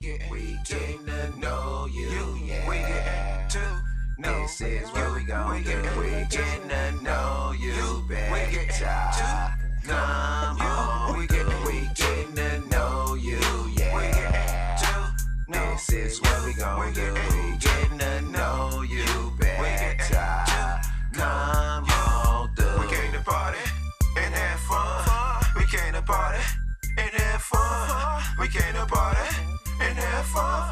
We getting to know you, yeah. We getting to know. This is what we gon' do. We getting to know you, better. We getting to come on. We getting to know you, yeah. We getting to know. This is what we gon' do. We getting to know you, better. Come on through. We came to party and have fun. We came to party and have fun. We came to party and have fun.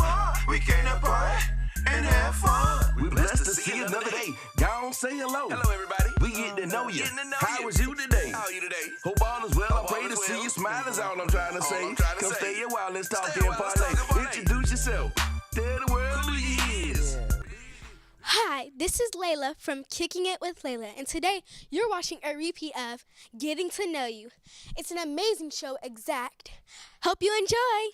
We came to party and have fun. We blessed to see another day. Gone say hello. Hello, everybody. We get to know you. How was you today? How are you today? Hope all is well. I pray to see you smile is all I'm trying to say. Come stay a while. Let's talk and parlay. Introduce yourself. Tell the world who you is. Hi, this is Layla from Kicking It with Layla, and today you're watching a repeat of Getting to Know You. It's an amazing show, exact. Hope you enjoy.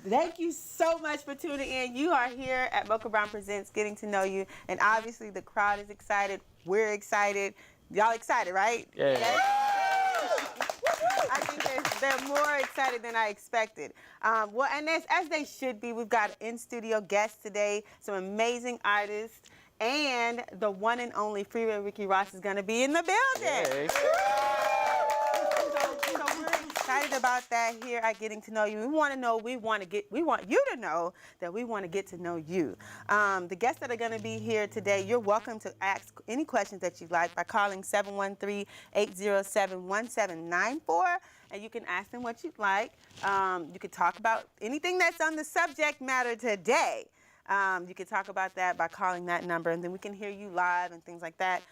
Thank you so much for tuning in. You are here at Mocha Brown Presents Getting to Know You, and obviously the crowd is excited. We're excited. Y'all excited, right? Yeah. I think they're more excited than I expected. Well, and as they should be, we've got in-studio guests today, some amazing artists, and the one and only Freeway Ricky Ross is going to be in the building. Yay. So we're excited about that here at Getting to Know You. We want you to know that we want to get to know you. The guests that are going to be here today, you're welcome to ask any questions that you'd like by calling 713-807-1794, and you can ask them what you'd like. You could talk about anything that's on the subject matter today. You can talk about that by calling that number, and then we can hear you live and things like that.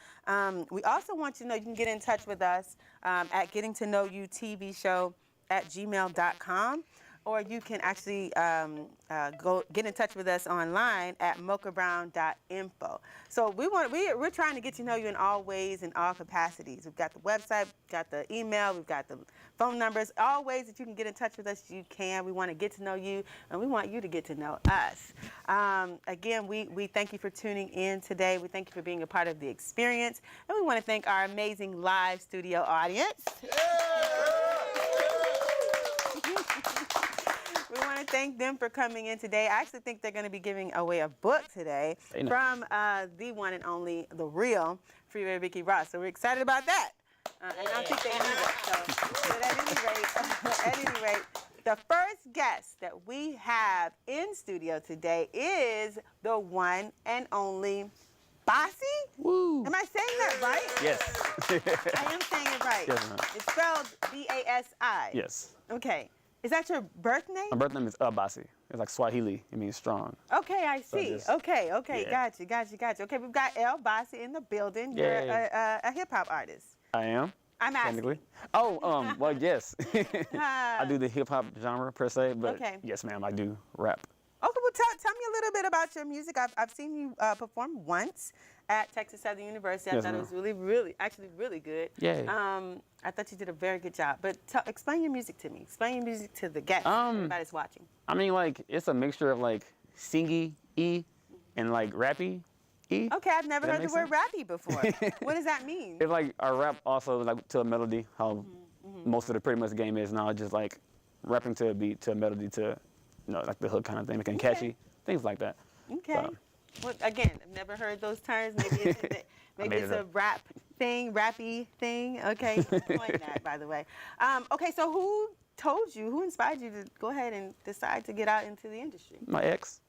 We also want you to know you can get in touch with us at Getting to Know You TV Show at gmail.com, or you can actually go get in touch with us online at mochabrown.info. So we're trying to get to know you in all ways, in all capacities. We've got the website, we've got the email, we've got the phone numbers, all ways that you can get in touch with us. You can. We want to get to know you, and we want you to get to know us. Again, we thank you for tuning in today. We thank you for being a part of the experience, and we want to thank our amazing live studio audience. We want to thank them for coming in today. I actually think they're going to be giving away a book today from the one and only, the real Freeway Ricky Ross. So we're excited about that. And I think they need it. So at any rate, the first guest that we have in studio today is the one and only Bossy? Woo. Am I saying that right? Yes. I am saying it right. Yes, ma'am. It's spelled B-A-S-I. Yes. Okay. Is that your birth name? My birth name is Abasi. It's like Swahili. It means strong. Okay, I see. Okay, yeah. Got you. Okay, we've got El Basi in the building. You're a hip-hop artist. I am. I'm asking. Technically. Oh, well, yes. I do the hip-hop genre per se, but yes, ma'am, I do rap. Okay, well, tell me a little bit about your music. I've seen you perform once at Texas Southern University. I thought it was really good. Yeah. I thought you did a very good job. But explain your music to me. Explain your music to the guests, everybody's watching. I mean, like, it's a mixture of, like, singy-y and, like, rappy-y. Okay, I've never heard the word rappy before. What does that mean? It's like I rap also, like, to a melody, how most of the pretty much the game is now, just, like, rapping to a beat, to a melody, to, you know, like the hook kind of thing, making it catchy, things like that. Okay. So. Well, again, I've never heard those terms. Maybe it's a rap thing, rappy thing. Okay, explain that, by the way. Okay, so who inspired you to go ahead and decide to get out into the industry? My ex.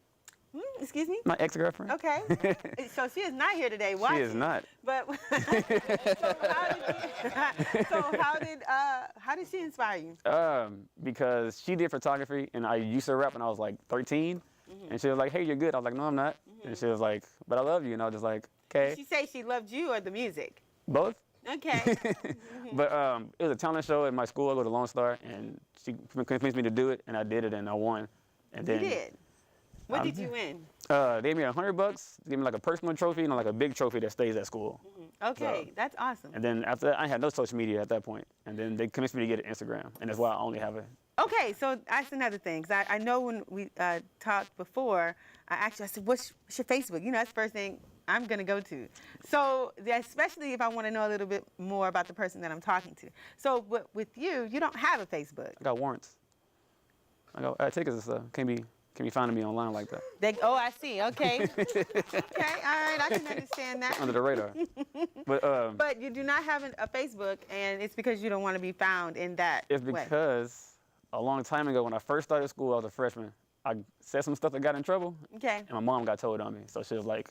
Excuse me? My ex-girlfriend. Okay. So she is not here today watching. She is not. But how did she inspire you? Because she did photography, and I used to rap when I was like 13. And she was like, hey, you're good. I was like, no, I'm not. And she was like, but I love you. And I was just like, okay. Did she say she loved you or the music? Both. Okay. But it was a talent show at my school. I go to Lone Star, and she convinced me to do it, and I did it, and I won. And then, you did? What did you win? They gave me $100, gave me like a personal trophy, and like a big trophy that stays at school. Okay, So, that's awesome. and then after that, I had no social media at that point. And then they convinced me to get an Instagram, and that's why I only have it. Okay, so that's another thing. 'Cause I know when we talked before, I said, what's your Facebook? You know, that's the first thing I'm going to go to. So especially if I want to know a little bit more about the person that I'm talking to. So with you don't have a Facebook. I got warrants. I go, tickets and stuff. Can't be finding me online like that. Oh, I see. Okay. Okay. All right. I can understand that. Under the radar. But you do not have a Facebook, and it's because you don't want to be found in that It's way. because a long time ago, when I first started school, I was a freshman. I said some stuff that got in trouble, Okay. and my mom got told on me. So she was like,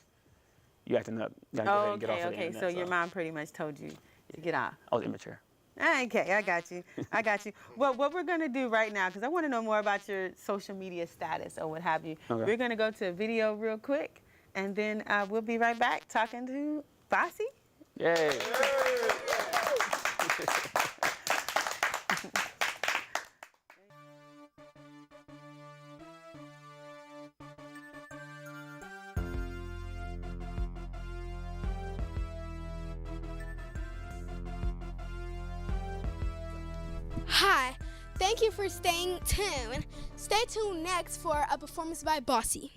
"You acting up? You gotta go ahead and get off of the Okay. internet." So your mom pretty much told you to get off. I was immature. Okay, I got you. I got you. Well, what we're going to do right now, because I want to know more about your social media status or what have you, Okay. we're going to go to a video real quick, and then we'll be right back talking to Bossy. Yay! Hi, thank you for staying tuned. Stay tuned next for a performance by Bossy.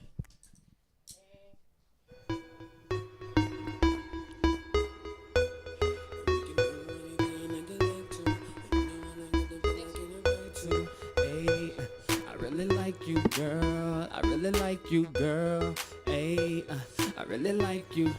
I really like you, girl. I really like you, girl. Hey, I really like you.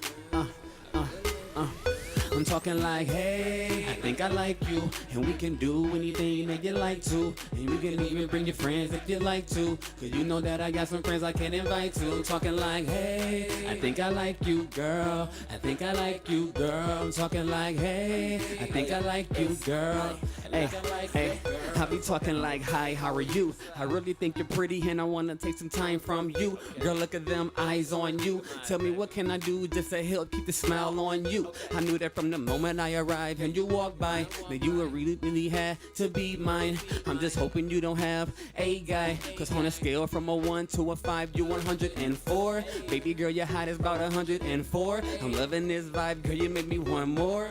I'm talking like, hey, I think I like you, and we can do anything that you like to, and you can even bring your friends if you like to, cause you know that I got some friends I can invite to. I'm talking like, hey, I think I like you, girl. I think I like you, girl. I'm talking like, hey, I think I like you, girl. Hey, I be talking like, hi, how are you? I really think you're pretty and I wanna take some time from you. Girl, look at them eyes on you. Tell me what can I do just to help keep the smile on you? I knew that from the moment I arrived and you walked by, that you would really had to be mine. I'm just hoping you don't have a guy, cause on a scale from a 1 to a 5, you 104. Baby girl, your height is about 104. I'm loving this vibe, girl, you make me want more.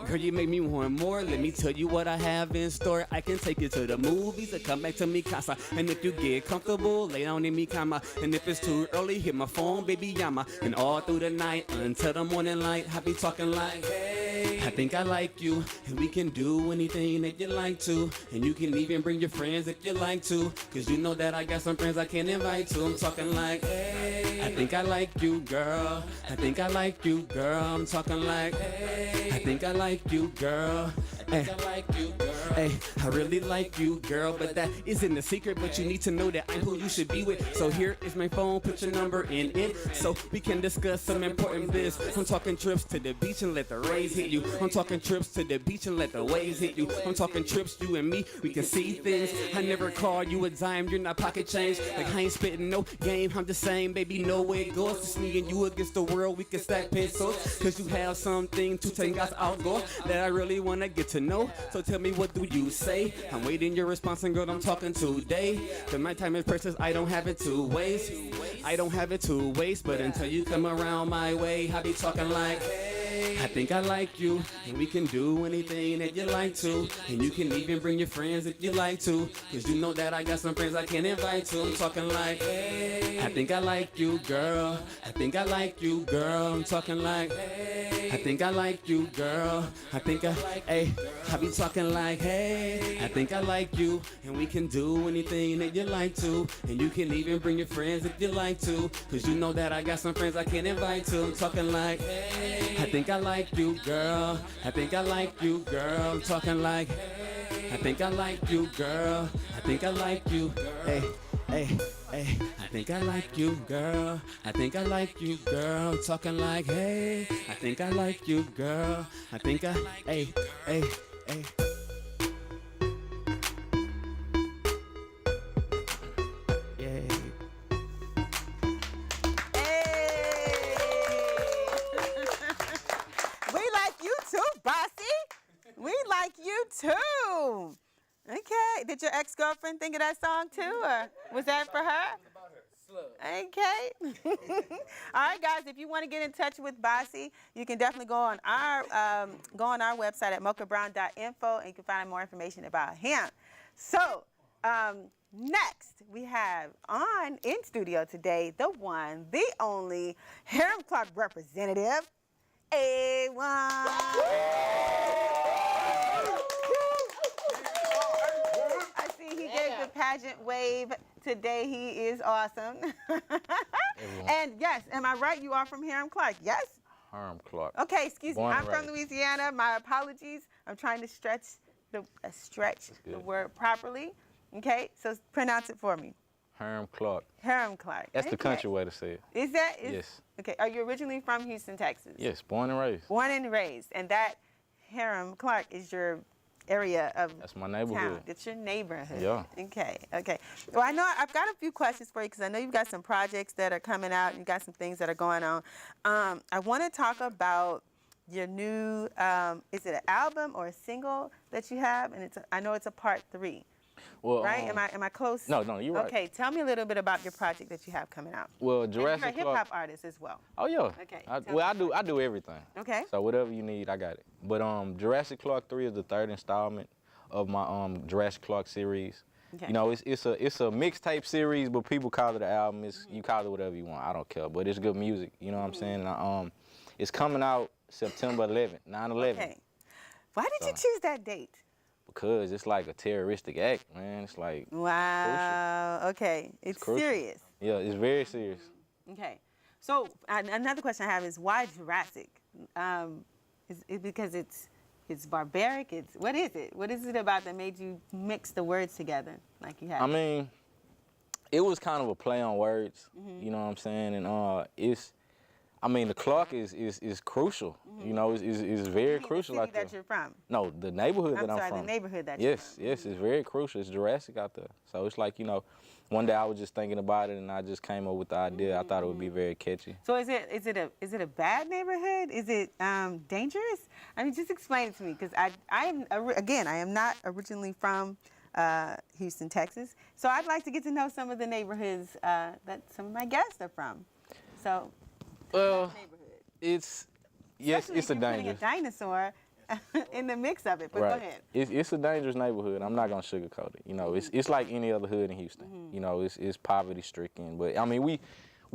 Girl, you make me want more. Let me tell you what I have in store. I can take you to the movies or come back to mi casa. And if you get comfortable, lay down in mi cama. And if it's too early, hit my phone, baby, llama. And all through the night until the morning light, I be talking like, hey, I think I like you, and we can do anything that you like to. And you can even bring your friends if you like to, cause you know that I got some friends I can invite to. I'm talking like, hey, I think I like you, girl. I think I like you, girl. I'm talking like, hey, I think I like you, girl. Hey, I like you, girl. Hey, I really like you, girl, but that isn't a secret. But you need to know that I'm who you should be with. So here is my phone, put your number in it, so we can discuss some important business. I'm talking trips to the beach and let the rays hit you. I'm talking trips to the beach and let the waves hit you. I'm talking trips, you and me, we can see things. I never call you a dime, you're not pocket change. Like I ain't spitting no game, I'm the same, baby, no way it goes. It's me and you against the world, we can stack pesos. Cause you have something to take us out, go, that I really wanna get to know. So tell me, what do you say? I'm waiting your response, and girl, I'm talking today. Cause my time is precious, I don't have it to waste. I don't have it to waste, but until you come around my way, I be talking like, hey, I think I like you, and we can do anything that you like to. And you can even bring your friends if you like to, cause you know that I got some friends I can invite to. I'm talking like, hey, I think I like you, girl. I think I like you, girl. I'm talking like, hey, I think I like you, girl. I think hey, I be talking like, hey, I think I like you, and we can do anything that you like to. And you can even bring your friends if you like to, cause you know that I got some friends I can invite to. I'm talking like, hey, I think I like you, girl. I think I like you, girl. I'm talking like, hey, I think I like you, girl. I think I like you, hey, hey, hey. I think I like you, girl. I think I like you, girl. I'm talking like, hey, I think I like you, girl. I think hey, hey, hey. Hey. We like you too, Bossy. We like you too. Okay. Did your ex-girlfriend think of that song too, or was that for her? Okay. All right, guys. If you want to get in touch with Bossy, you can definitely go on our website at mochabrown.info, and you can find more information about him. So, next we have in studio today the one, the only Harem Club representative, A1. I see he Give the pageant wave today. He is awesome. And yes, am I right? You are from Hiram Clark, yes? Hiram Clark. Okay, excuse me. Born I'm and from raised. Louisiana. My apologies. I'm trying to stretch the word properly. Okay, so pronounce it for me. Hiram Clark. Hiram Clark. That's the country way to say it. Is that? Yes. Okay, are you originally from Houston, Texas? Yes, born and raised. Born and raised. And that Hiram Clark is your area of That's my neighborhood. town. It's your neighborhood. Yeah. Okay. Well, I know I've got a few questions for you because I know you've got some projects that are coming out and you've got some things that are going on. I want to talk about your new, is it an album or a single that you have? And I know it's a part 3. Well, Right? Am I close? No, you're right. Okay, tell me a little bit about your project that you have coming out. Well, And you're Jurassic a hip Clark. hop artist as well. Oh yeah. Okay, I do everything. Okay. So whatever you need, I got it. But Jurassic Clark 3 is the 3rd installment of my Jurassic Clark series. Okay. You know, it's a mixtape series, but people call it an album. You call it whatever you want. I don't care. But it's good music. You know what I'm saying? And, it's coming out September 11th, 9/11. Okay. Why did you choose that date? Because it's like a terroristic act, man. It's like Wow. Okay. It's crucial. serious. Yeah, it's very serious. Okay. So another question I have is why Jurassic? Is it because it's barbaric? What is it? What is it about that made you mix the words together like you have? I mean, it was kind of a play on words. You know what I'm saying? And the Clark is crucial. You know, it's very crucial the out city there. that you're from. No, the neighborhood that I'm from. The neighborhood that you're from. Yes, it's very crucial. It's Jurassic out there. So it's like, you know, one day I was just thinking about it and I just came up with the idea. I thought it would be very catchy. So is it a bad neighborhood? Is it dangerous? I mean, just explain it to me because I am not originally from Houston, Texas. So I'd like to get to know some of the neighborhoods that some of my guests are from. So, Well, neighborhood. it's a Especially if you're putting dangerous. a dinosaur in the mix of it. But go ahead. It's a dangerous neighborhood. I'm not gonna sugarcoat it. You know, it's like any other hood in Houston. You know, it's poverty stricken. But I mean, we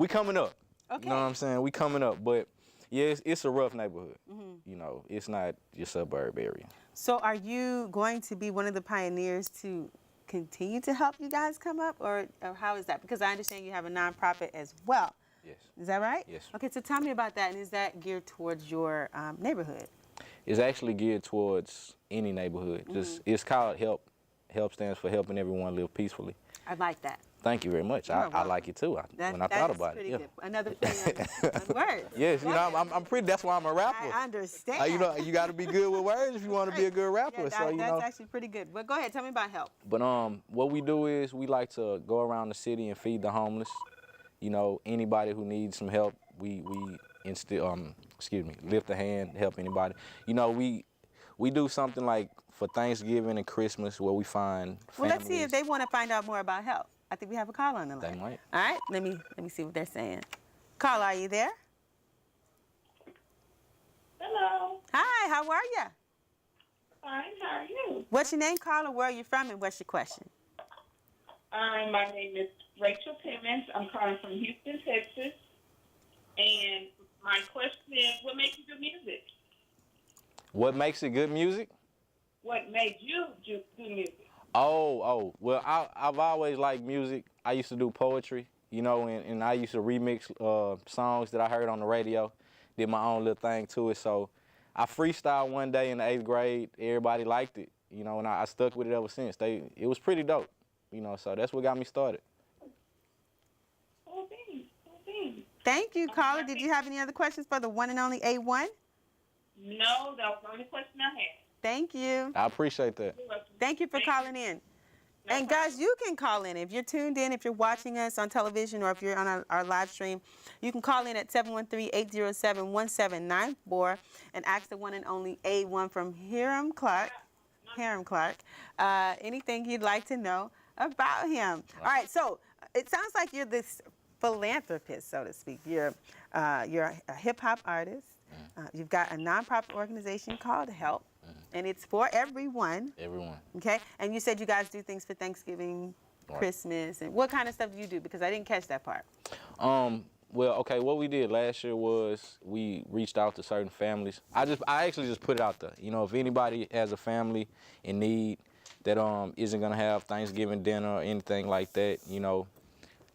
coming up. Okay. You know what I'm saying? We coming up. But yeah, it's a rough neighborhood. You know, it's not your suburb area. So are you going to be one of the pioneers to continue to help you guys come up, or how is that? Because I understand you have a nonprofit as well. Yes. Is that right? Yes. Okay, so tell me about that, and is that geared towards your neighborhood? It's actually geared towards any neighborhood. Just it's called HELP. HELP stands for helping everyone live peacefully. I like that. Thank you very much. I like it too. When I thought about it. Yeah. Good. Another play on words. Yes, you know, I'm pretty. That's why I'm a rapper. I understand. You know, you got to be good with words if you want to be a good rapper. Yeah, so you that's know. actually pretty good. But go ahead, tell me about HELP. But what we do is we like to go around the city and feed the homeless. You know, anybody who needs some help, we lift a hand, help anybody. You know, we do something like for Thanksgiving and Christmas where we find families. Well, let's see if they want to find out more about HELP. I think we have a call on the line. They might. All right, let me see what they're saying. Caller, are you there? Hello. Hi, how are you? Fine. How are you? What's your name, caller? Where are you from, and what's your question? My name is Rachel Timmons. I'm calling from Houston, Texas. And my question is, what makes you do music? What makes it good music? What made you do music? Oh, well, I've always liked music. I used to do poetry, you know, and I used to remix songs that I heard on the radio, did my own little thing to it. So I freestyled one day in the 8th grade. Everybody liked it, you know, and I stuck with it ever since. It was pretty dope, you know, so that's what got me started. Oh, thanks. Thank you, caller. Did you have any other questions for the one and only A1? No, that was the only question I had. Thank you. I appreciate that. You're welcome. Thank you for calling in. And guys, you can call in. If you're tuned in, if you're watching us on television, or if you're on our live stream, you can call in at 713-807-1794 and ask the one and only A1 from Hiram Clark, anything you'd like to know about him. All right, so it sounds like you're this philanthropist, so to speak. You're a hip-hop artist. You've got a nonprofit organization called HELP. And it's for everyone. Everyone. Okay? And you said you guys do things for Thanksgiving, Christmas, and what kind of stuff do you do? Because I didn't catch that part. Well, okay, what we did last year was we reached out to certain families. I actually just put it out there. You know, if anybody has a family in need, that isn't gonna have Thanksgiving dinner or anything like that, you know,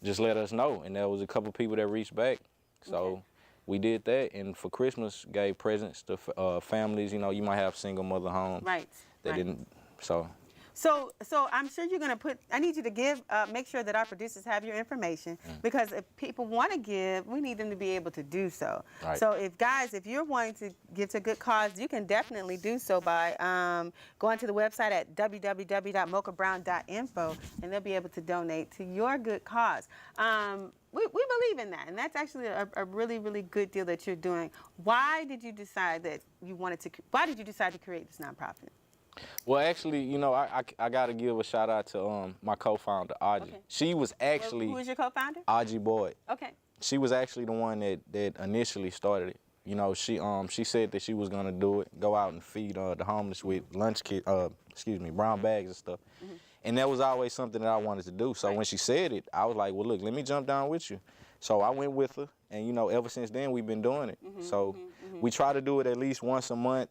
just let us know. And there was a couple people that reached back, so we did that. And for Christmas, gave presents to families. You know, you might have single mother homes that didn't. So I'm sure you're gonna put. I need you to make sure that our producers have your information, because if people want to give, we need them to be able to do so. Right. So if you're wanting to give to a good cause, you can definitely do so by going to the website at www.mochabrown.info, and they'll be able to donate to your good cause. We believe in that, and that's actually a really, really good deal that you're doing. Why did you decide to create this nonprofit? Well, actually, you know, I got to give a shout out to my co-founder, Audrey. Okay. She was actually... Who is your co-founder? Audrey Boyd. Okay. She was actually the one that initially started it. You know, she said that she was gonna do it, go out and feed the homeless with brown bags and stuff. And that was always something that I wanted to do. So when she said it, I was like, well, look, let me jump down with you. So I went with her, and you know, ever since then we've been doing it. So we try to do it at least once a month.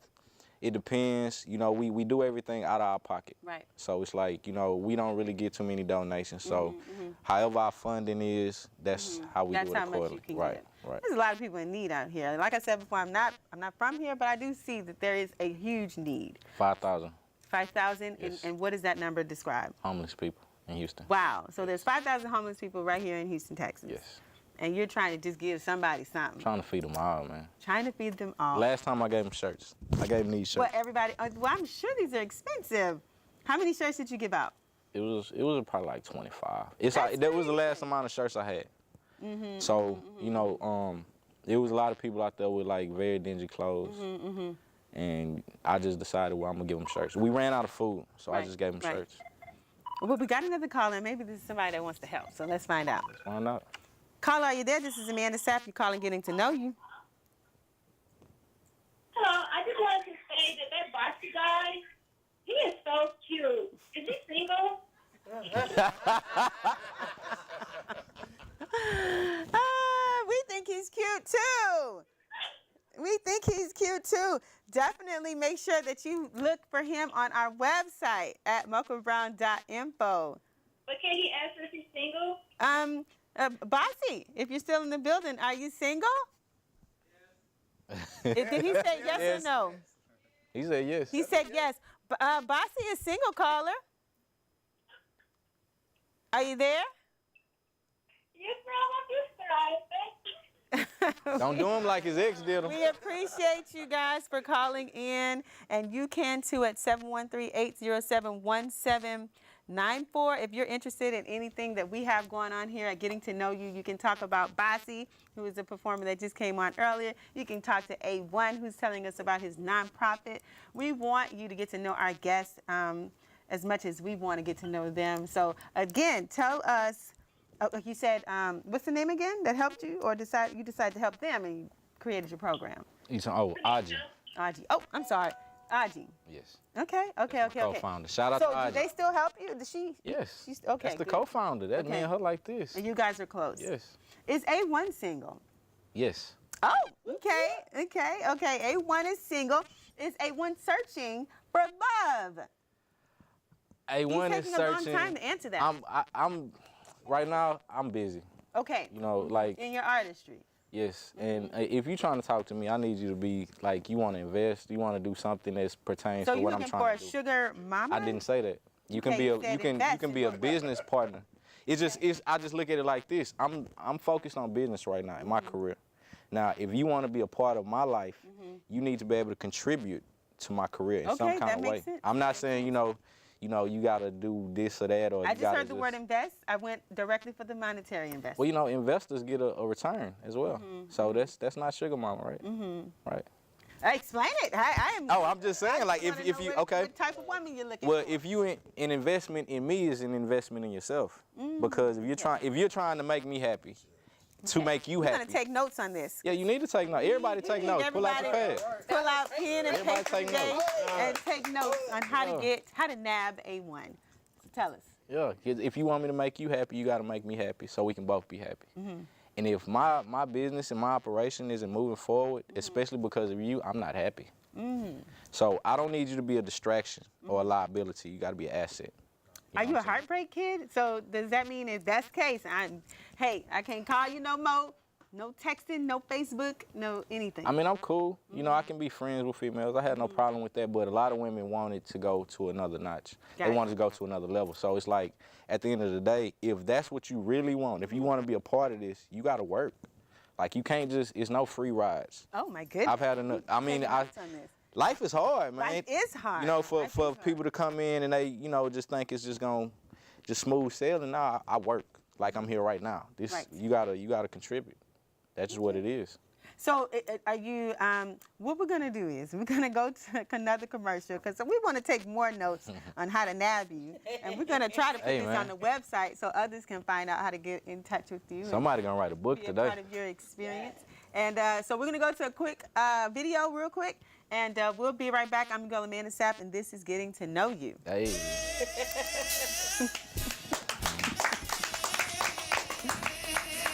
It depends, you know, we do everything out of our pocket. Right. So it's like, you know, we don't really get too many donations. So however our funding is, that's how we do it accordingly. That's how much you can right. Right. There's a lot of people in need out here. Like I said before, I'm not from here, but I do see that there is a huge need. 5,000. 5,000, Yes. and what does that number describe? Homeless people in Houston. Wow. So there's 5,000 homeless people right here in Houston, Texas. Yes. And you're trying to just give somebody something. I'm trying to feed them all, man. Trying to feed them all. Last time I gave them shirts. I gave them these shirts. Well, everybody. Well, I'm sure these are expensive. How many shirts did you give out? It was probably like 25. That was the last amount of shirts I had. So you know, there was a lot of people out there with like very dingy clothes, and I just decided, well, I'm gonna give them shirts. We ran out of food, so I just gave them shirts. Well, we got another caller, and maybe this is somebody that wants to help. So let's find out. Let's find out. Caller, are you there? This is Amanda Sapp. You're calling, getting to know you. Hello, I just wanted to say that boxy guy, he is so cute. Is he single? We think he's cute too. We think he's cute too. Definitely make sure that you look for him on our website at mochhabrown.info. But can he answer if he's single? Bossy, if you're still in the building, are you single? Yes. Did he say yes, or no? He said yes. He said yes. Bossy is single, caller. Are you there? Yes, ma'am, I'm just Don't do him like his ex did him. We appreciate you guys for calling in, and you can too at 713-807-1794. If you're interested in anything that we have going on here at Getting to Know You, you can talk about Bossy, who is a performer that just came on earlier. You can talk to A1, who's telling us about his nonprofit. We want you to get to know our guests as much as we want to get to know them. So again, tell us, like you said, what's the name again that helped you, or you decided to help them and you created your program? Aji. Aji. Oh, I'm sorry. Aji. Yes. Okay. Co-founder. Shout out to Aji. So do they still help you? Does she? Yes. She's, okay. That's the good. co-founder. That me and her like this. And you guys are close. Yes. Is A1 single? Yes. Oh, okay. A1 is single. Is A1 searching for love? A1 He's is taking searching. a long time to answer that. I'm right now. I'm busy. Okay. You know, like in your artistry. Yes, and if you're trying to talk to me, I need you to be like, you want to invest, you want to do something that pertains to what I'm trying to do. So you're looking for a sugar mama? I didn't say that. You can be a business partner. I just look at it like this. I'm focused on business right now in my career. Now, if you want to be a part of my life, you need to be able to contribute to my career in some kind of way. Sense. I'm not saying you gotta do this or that, or I just heard the word invest. I went directly for the monetary investment. Well, you know, investors get a return as well. So that's not sugar mama, right? Right. Explain it. I am. Oh, I'm just saying, like, if you okay. What type of woman you're looking Well, for? if you an investment in me is an investment in yourself, because if you're trying to make me happy, to make you happy. You're gonna take notes on this. Yeah, you need to take notes. Everybody take notes. Pull out the pad. Pull out pen and Everybody paper today and take notes on how to nab A1. So tell us. Yeah, if you want me to make you happy, you got to make me happy so we can both be happy. And if my business and my operation isn't moving forward, especially because of you, I'm not happy. So I don't need you to be a distraction or a liability. You got to be an asset. Are you a heartbreak kid? So does that mean if that's the case, I can't call you no more? No texting, no Facebook, no anything. I mean, I'm cool. You know, I can be friends with females. I had no problem with that, but a lot of women wanted to go to another notch. They wanted to go to another level. So it's like, at the end of the day, if that's what you really want, if you want to be a part of this, you got to work. Like, you can't just, it's no free rides. Oh, my goodness. I've had enough. I mean, life is hard, man. Life is hard. You know, for people to come in and they, you know, just think it's just going to just smooth sailing. Nah, I work like I'm here right now. This, you gotta contribute. That's just what it is. So are you, what we're going to do is we're going to go to another commercial because we want to take more notes on how to nab you. And we're going to try to put this on the website so others can find out how to get in touch with you. Somebody going to write a book today. Part of your experience. And so we're going to go to a quick video real quick. And we'll be right back. I'm your girl, Amanda Sapp, and this is Getting to Know You. Hey.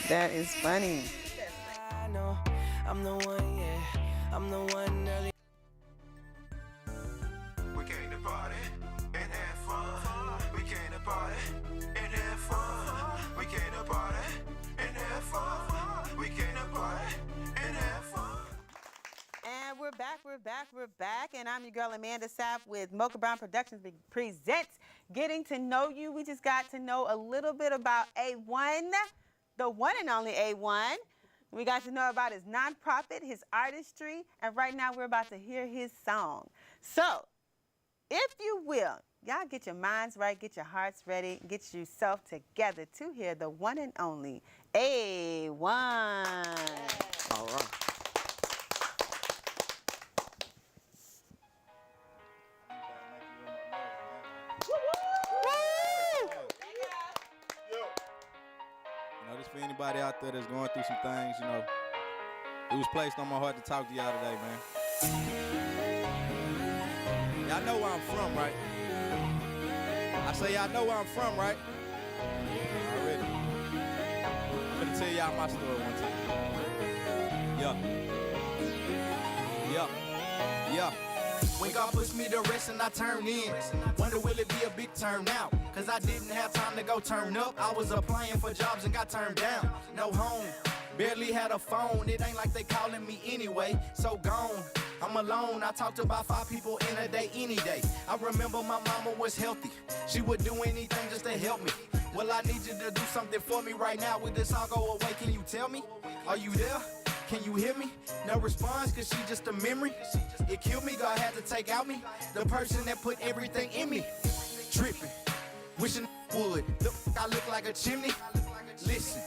That is funny. I know I'm the one, yeah. I'm the one early. We came to party and have fun. We came to party and have fun. We came to party and have fun. We came to party and have fun. And we're back. And I'm your girl, Amanda Sapp, with Mocha Brown Productions presents Getting to Know You. We just got to know a little bit about A1, the one and only A1. We got to know about his nonprofit, his artistry, and right now we're about to hear his song. So, if you will, y'all get your minds right, get your hearts ready, get yourself together to hear the one and only A1. All right. You know, just for anybody out there that's going through some things, you know, it was placed on my heart to talk to y'all today, man. Y'all know where I'm from, right? I say y'all know where I'm from, right? Already. I'm gonna tell y'all my story one time. Yeah. When God puts me to rest and I turn in, wonder will it be a big turn now? Cause I didn't have time to go turn up. I was applying for jobs and got turned down. No home, barely had a phone. It ain't like they calling me anyway, so gone. I'm alone, I talked to about 5 people in a day, any day. I remember my mama was healthy. She would do anything just to help me. Well, I need you to do something for me right now. Will this all go away? Can you tell me? Are you there? Can you hear me? No response, cause she just a memory. It killed me, God had to take out me. The person that put everything in me. Tripping, wishing would. I look like a chimney. Listen,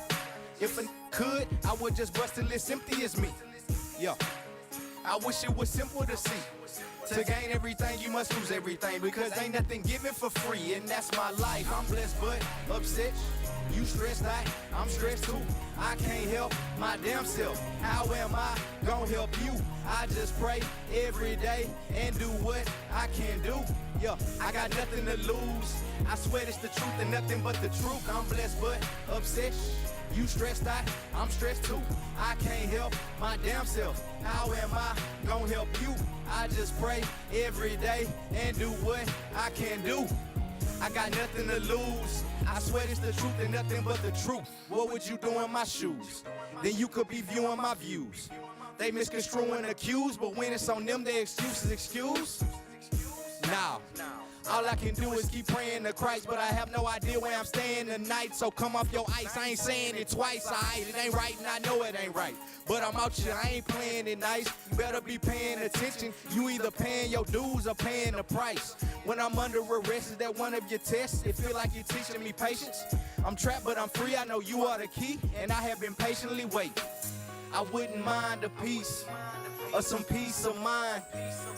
if a could, I would just bust till it's empty as me. Yeah, I wish it was simple to see. To gain everything, you must lose everything. Because ain't nothing given for free, and that's my life. I'm blessed but upset. You stressed out, I'm stressed too. I can't help my damn self. How am I gonna help you? I just pray every day and do what I can do. Yeah, I got nothing to lose. I swear it's the truth and nothing but the truth. I'm blessed but upset. You stressed out, I'm stressed too. I can't help my damn self. How am I gonna help you? I just pray every day and do what I can do. I got nothing to lose. I swear it's the truth and nothing but the truth. What would you do in my shoes? Then you could be viewing my views. They misconstruing accused, but when it's on them, their excuse is excuse. Nah. All I can do is keep praying to Christ, but I have no idea where I'm staying tonight. So come off your ice, I ain't saying it twice, alright? It ain't right and I know it ain't right. But I'm out here, I ain't playing it nice. You better be paying attention. You either paying your dues or paying the price. When I'm under arrest, is that one of your tests? It feel like you're teaching me patience. I'm trapped, but I'm free, I know you are the key. And I have been patiently waiting. I wouldn't mind a piece or some peace of mind.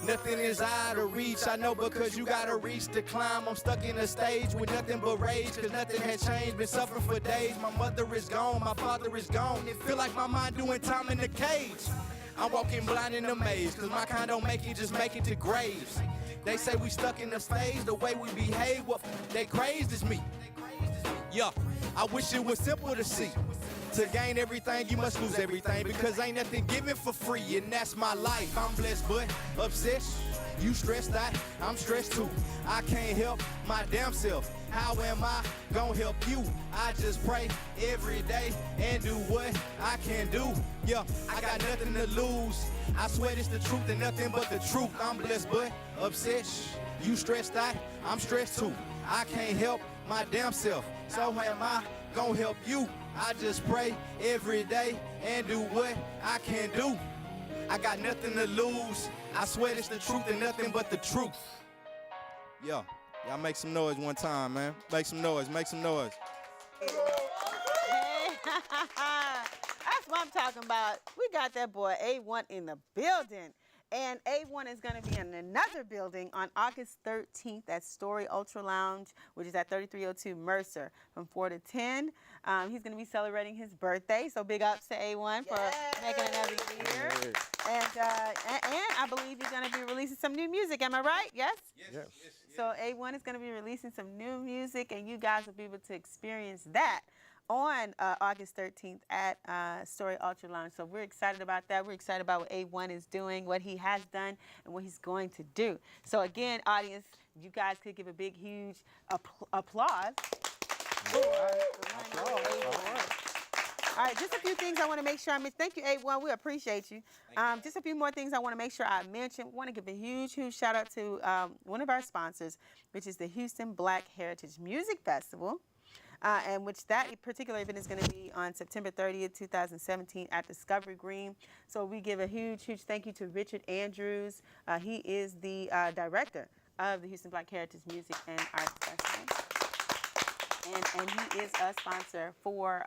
Nothing is out of reach, I know, because you gotta reach the climb. I'm stuck in a stage with nothing but rage, cause nothing has changed, been suffering for days. My mother is gone, my father is gone. It feel like my mind doing time in the cage. I'm walking blind in the maze, cause my kind don't make it, just make it to graves. They say we stuck in the stage, the way we behave, what they crazed is me. Yeah, I wish it was simple to see. To gain everything, you must lose everything, because ain't nothing given for free, and that's my life. I'm blessed, but obsessed. You stressed out, I'm stressed too. I can't help my damn self. How am I gonna help you? I just pray every day and do what I can do. Yeah, I got nothing to lose. I swear it's the truth and nothing but the truth. I'm blessed, but obsessed. You stressed out, I'm stressed too. I can't help my damn self. So am I gonna help you? I just pray every day and do what I can do. I got nothing to lose. I swear it's the truth and nothing but the truth. Yeah, y'all make some noise one time, man. Make some noise, make some noise. Hey, that's what I'm talking about. We got that boy A1 in the building. And A1 is going to be in another building on August 13th at Story Ultra Lounge, which is at 3302 Mercer from 4 to 10. He's going to be celebrating his birthday, so big ups to A1 for making another year. And I believe he's going to be releasing some new music. Am I right? Yes? Yes. So A1 is going to be releasing some new music, and you guys will be able to experience that on August 13th at Story Ultra Lounge. So we're excited about that. We're excited about what A1 is doing, what he has done, and what he's going to do. So again, audience, you guys could give a big, huge applause. All right, just a few things I want to make sure I mention. Thank you, A1. We appreciate you. Just a few more things I want to make sure I mention. I want to give a huge, huge shout out to one of our sponsors, which is the Houston Black Heritage Music Festival. And which that particular event is going to be on September 30th, 2017 at Discovery Green. So we give a huge, huge thank you to Richard Andrews. He is the director of the Houston Black Heritage Music and Arts Festival. And he is a sponsor for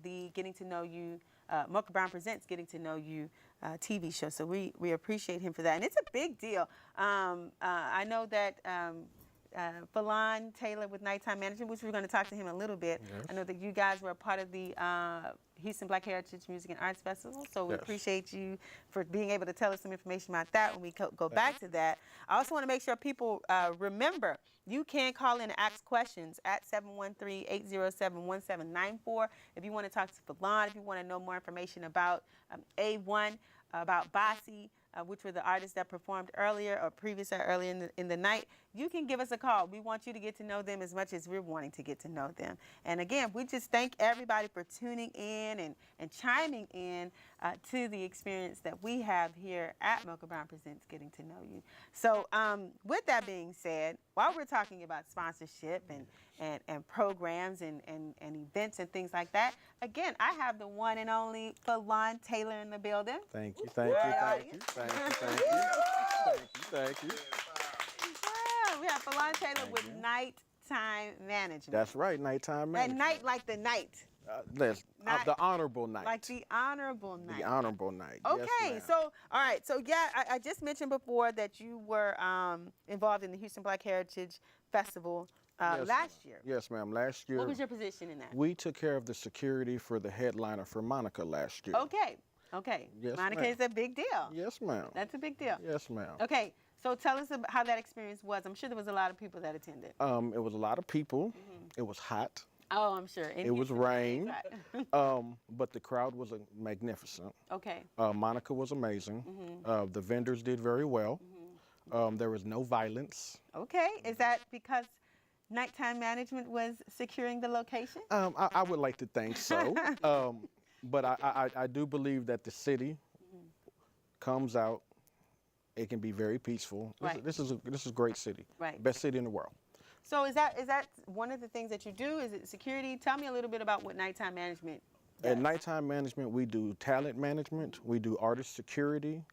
the Getting to Know You, Mocha Brown Presents Getting to Know You TV show. So we appreciate him for that. And it's a big deal. I know that Falon Taylor with Nighttime Management, which we're going to talk to him a little bit. Yes. I know that you guys were a part of the Houston Black Heritage Music and Arts Festival, so we appreciate you for being able to tell us some information about that when we go back to that. I also want to make sure people remember, you can call in and ask questions at 713-807-1794. If you want to talk to Falon, if you want to know more information about A1, about Bossy, which were the artists that performed earlier or earlier in the night, you can give us a call. We want you to get to know them as much as we're wanting to get to know them. And again, we just thank everybody for tuning in and chiming in to the experience that we have here at Mocha Brown Presents Getting to Know You. So with that being said, while we're talking about sponsorship and programs and events and things like that, again, I have the one and only Falon Taylor in the building. Thank you, thank you, thank you, thank you, thank you, thank you. Yeah, we have Falon Taylor with Nighttime Management. That's right, Nighttime Management. That night like the night. The honorable night. Like the honorable night. The honorable night. Okay, yes, so, all right. So, yeah, I just mentioned before that you were involved in the Houston Black Heritage Festival last year. Yes, ma'am. Last year. What was your position in that? We took care of the security for the headliner for Monica last year. Okay. Okay. Yes, Monica is a big deal. Yes, ma'am. That's a big deal. Yes, ma'am. Okay. So tell us about how that experience was. I'm sure there was a lot of people that attended. It was a lot of people. Mm-hmm. It was hot. Oh, I'm sure. It was rain. But the crowd was magnificent. Okay. Monica was amazing. Mm-hmm. The vendors did very well. Mm-hmm. There was no violence. Okay. Is that because Nighttime Management was securing the location? I would like to think so. But I do believe that the city comes out. It can be very peaceful. Right. This is a great city. Right. Best city in the world. So is that one of the things that you do? Is it security? Tell me a little bit about what Nighttime Management does. At Nighttime Management, we do talent management. We do artist security.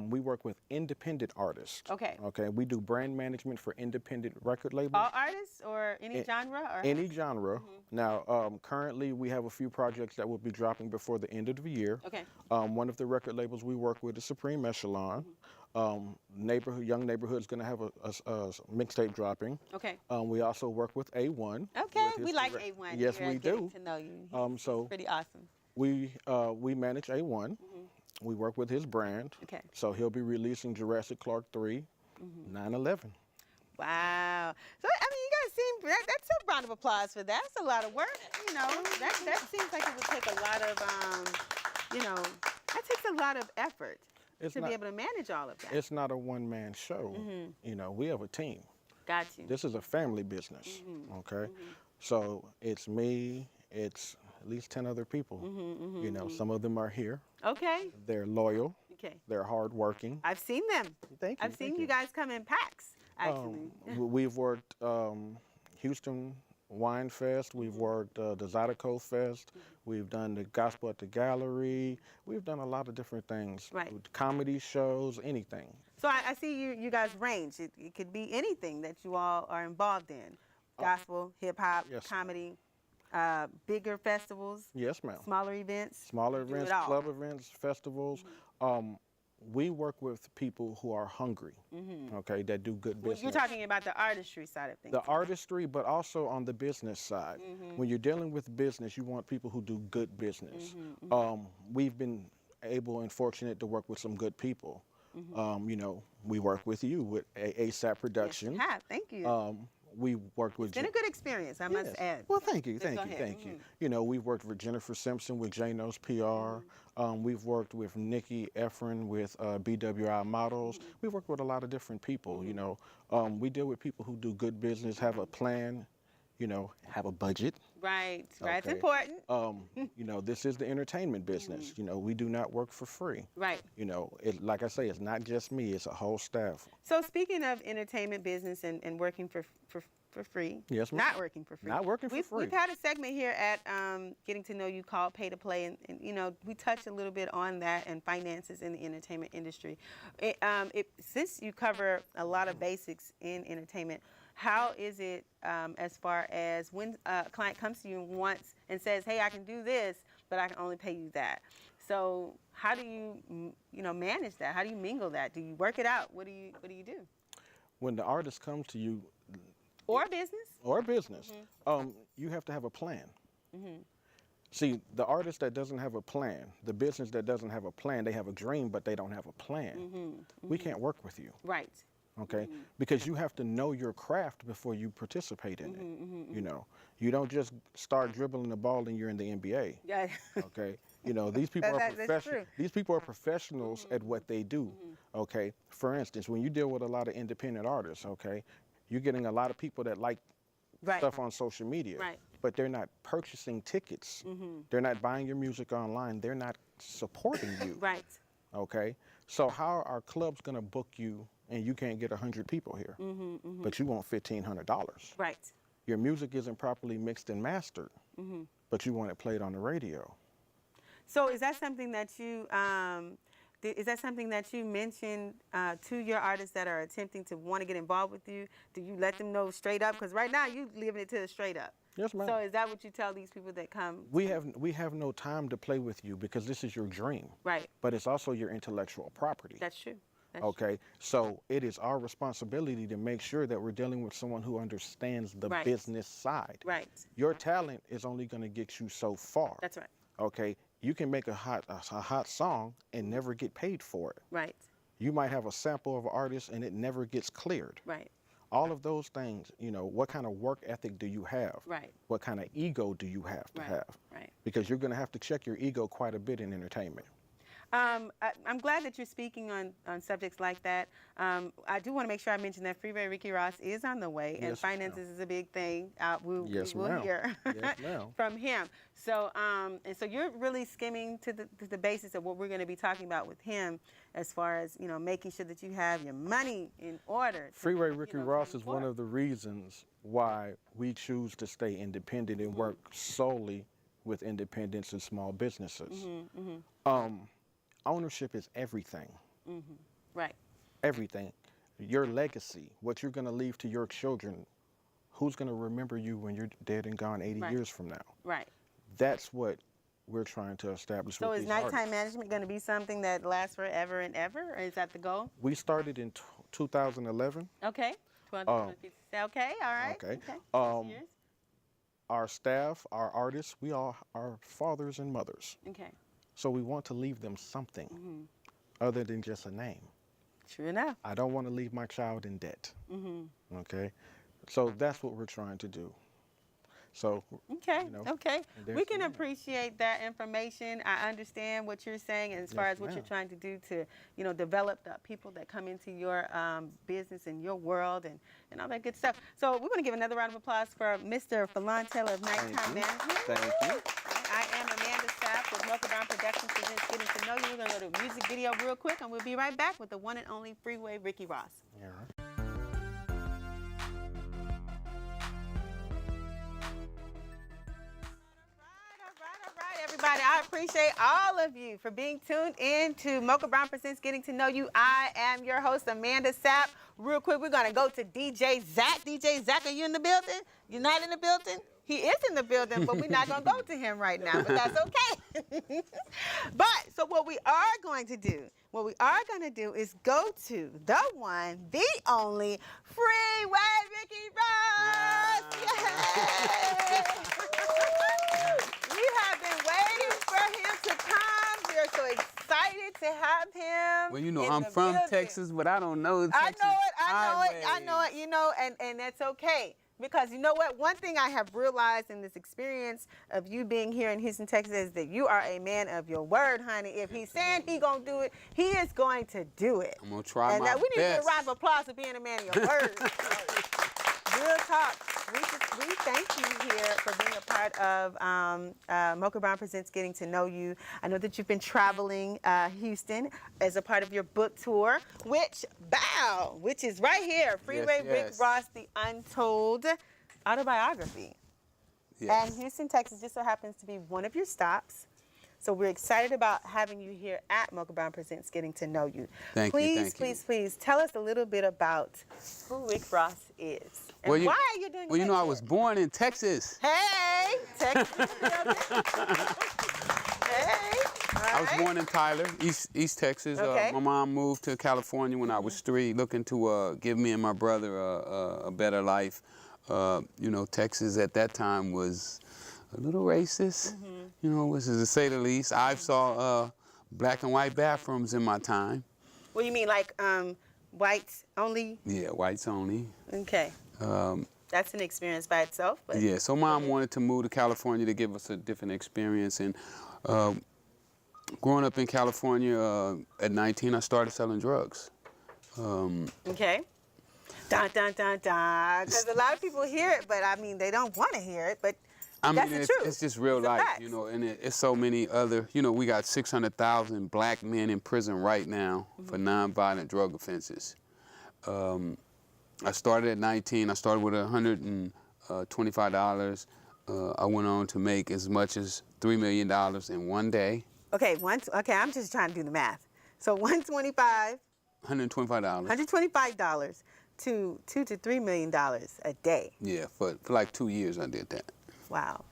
We work with independent artists. Okay. Okay. We do brand management for independent record labels. All artists or any genre? Or? Any genre. Now, currently we have a few projects that will be dropping before the end of the year. Okay. One of the record labels we work with is Supreme Echelon. Young Neighborhood's going to have a mixtape dropping. Okay. We also work with A1. Okay, we like A1. Yes, we do. To know you. So pretty awesome. We manage A1. We work with his brand. Okay. So he'll be releasing Jurassic Clark 3, 9/11. Wow. So I mean, you guys seem That's a round of applause for that. That's a lot of work. You know, that seems like it would take a lot of, you know, that takes a lot of effort to be able to manage all of that. It's not a one-man show. You know, we have a team. Got you. This is a family business, okay? So it's me, it's at least 10 other people. You know, some of them are here. Okay. They're loyal. Okay. They're hardworking. I've seen them. Thank you. I've seen you guys come in packs, actually. We've worked Houston Wine Fest. We've worked the Zydeco Fest. We've done the Gospel at the Gallery. We've done a lot of different things. Right. Comedy shows, anything. So I see you guys range. It could be anything that you all are involved in. Gospel, hip hop, yes, comedy, bigger festivals. Yes, ma'am. Smaller events. Smaller You do events, it all. club events, festivals. We work with people who are hungry, okay, that do good business. You're talking about the artistry side of things. The artistry, but also on the business side. When you're dealing with business, you want people who do good business. We've been able and fortunate to work with some good people. You know, we work with you with Sapp Production. Yes, you have. Thank you. We worked with. It's been a good experience, I must add. Well, thank you, Go thank you, ahead. thank you. You know, we've worked with Jennifer Simpson with J-No's PR. We've worked with Nikki Efren with BWI Models. We've worked with a lot of different people, you know. We deal with people who do good business, have a plan, you know, have a budget. Right, right. It's Okay. important. You know, this is the entertainment business. You know, we do not work for free. Right. You know, like I say, it's not just me, it's a whole staff. So speaking of entertainment business and working for free. Yes, ma'am. Not working for free. Not working for free. We've had a segment here at Getting to Know You called Pay to Play, and you know, we touched a little bit on that and finances in the entertainment industry. Since you cover a lot of basics in entertainment, how is it as far as when a client comes to you and says, hey, I can do this, but I can only pay you that. So how do you manage that? How do you mingle that? Do you work it out? What do you do? When the artist comes to you, Or business? or business, you have to have a plan. See, the artist that doesn't have a plan, the business that doesn't have a plan, they have a dream, but they don't have a plan. We can't work with you, Right. okay? Because you have to know your craft before you participate in it. You know, you don't just start dribbling the ball and you're in the NBA. Yeah. Okay, you know, these people are That's professionals. true. These people are professionals at what they do. Okay, for instance, when you deal with a lot of independent artists, okay, you're getting a lot of people that like Right. stuff on social media, Right. but they're not purchasing tickets. They're not buying your music online. They're not supporting you. Right. Okay, so how are clubs gonna book you and you can't get 100 people here, but you want $1,500? Right. Your music isn't properly mixed and mastered, but you want it played on the radio. So is that something that you mention to your artists that are attempting to want to get involved with you? Do you let them know straight up? Because right now you leaving it to the straight up. Yes, ma'am. So is that what you tell these people that come? We have no time to play with you because this is your dream. Right. But it's also your intellectual property. That's true. That's Okay, so it is our responsibility to make sure that we're dealing with someone who understands the Right. business side. true. Right. Your talent is only going to get you so far. That's right. Okay, you can make a hot song and never get paid for it. Right. You might have a sample of an artist and it never gets cleared. Right. All of those things, you know, what kind of work ethic do you have? Right. What kind of ego do you have to Right. have? Right. Because you're going to have to check your ego quite a bit in entertainment. I'm glad that you're speaking on subjects like that. I do want to make sure I mention that Freeway Ricky Ross is on the way, and Yes, ma'am. finances is a big thing. We Yes, will ma'am. hear Yes, ma'am. from him. So, and so you're really skimming to the basis of what we're going to be talking about with him, as far as making sure that you have your money in order. Freeway Ricky Ross is one of the reasons why we choose to stay independent and work solely with independents and small businesses. Ownership is everything. Right. Everything. Your legacy, what you're going to leave to your children, who's going to remember you when you're dead and gone 80 Right. years from now? Right. That's what we're trying to establish So with is these nighttime artists. management going to be something that lasts forever and ever, or is that the goal? We started in 2011. Okay. Okay. All right. okay. 6 years. Our staff, our artists, we all are fathers and mothers. Okay. So we want to leave them something other than just a name. True enough. I don't want to leave my child in debt. Okay? So that's what we're trying to do. So, Okay, you know, okay. and We can there's- appreciate that information. I understand what you're saying as far Yes, as what you're ma'am. trying to do to, develop the people that come into your business and your world and all that good stuff. So we want to give another round of applause for Mr. Falon Taylor of Nighttime Management. Thank you. I am Amanda Sapp with Mocha Brown Productions presents Getting to Know You. We're going to go to a music video real quick, and we'll be right back with the one and only Freeway Ricky Ross. Yeah. All right, everybody. I appreciate all of you for being tuned in to Mocha Brown Presents Getting to Know You. I am your host, Amanda Sapp. Real quick, we're going to go to DJ Zach. DJ Zach, are you in the building? You're not in the building? He is in the building, but we're not going to go to him right now, but that's okay. So what we are going to do is go to the one, the only Freeway Ricky Ross. Yay! We have been waiting for him to come. We are so excited to have him. Well, you know, in I'm the from building. Texas, but I don't know Texas. I know it, and that's okay. Because you know what? One thing I have realized in this experience of you being here in Houston, Texas, is that you are a man of your word, honey. If he's saying he's going to do it, he is going to do it. I'm going to try my And we need to get a best. round of applause for being a man of your word. Real talk. We thank you here for being a part of Mocha Brown Presents Getting to Know You. I know that you've been traveling Houston as a part of your book tour, which is right here, Freeway Rick yes. Ross, The Untold Autobiography. Yes. And Houston, Texas just so happens to be one of your stops. So we're excited about having you here at Mocha Brown Presents Getting to Know You. Thank you. Please tell us a little bit about who Rick Ross is. And Well, why are you doing Well, you know, I that was tour? born in Texas. Hey, Texas. Hey. I was born in Tyler, East Texas. Okay. My mom moved to California when I was 3, looking to give me and my brother a better life. You know, Texas at that time was a little racist, you know, which is to say the least. I saw black and white bathrooms in my time. What do you mean, like whites only? Yeah, whites only. Okay. That's an experience by itself. But Yeah, so Mom wanted to move to California to give us a different experience. And growing up in California, at 19, I started selling drugs. Okay. Dun, dun, dun, dun. Because a lot of people hear it, but I mean, they don't want to hear it. But that's the truth. It's just real It's the life, facts. you know, and it's so many other, you know, we got 600,000 black men in prison right now for nonviolent drug offenses. I started at 19. I started with $125. I went on to make as much as $3 million in one day. Okay, I'm just trying to do the math. So $125 $125. to $2 to $3 million a day. Yeah, for like 2 years I did that. Wow.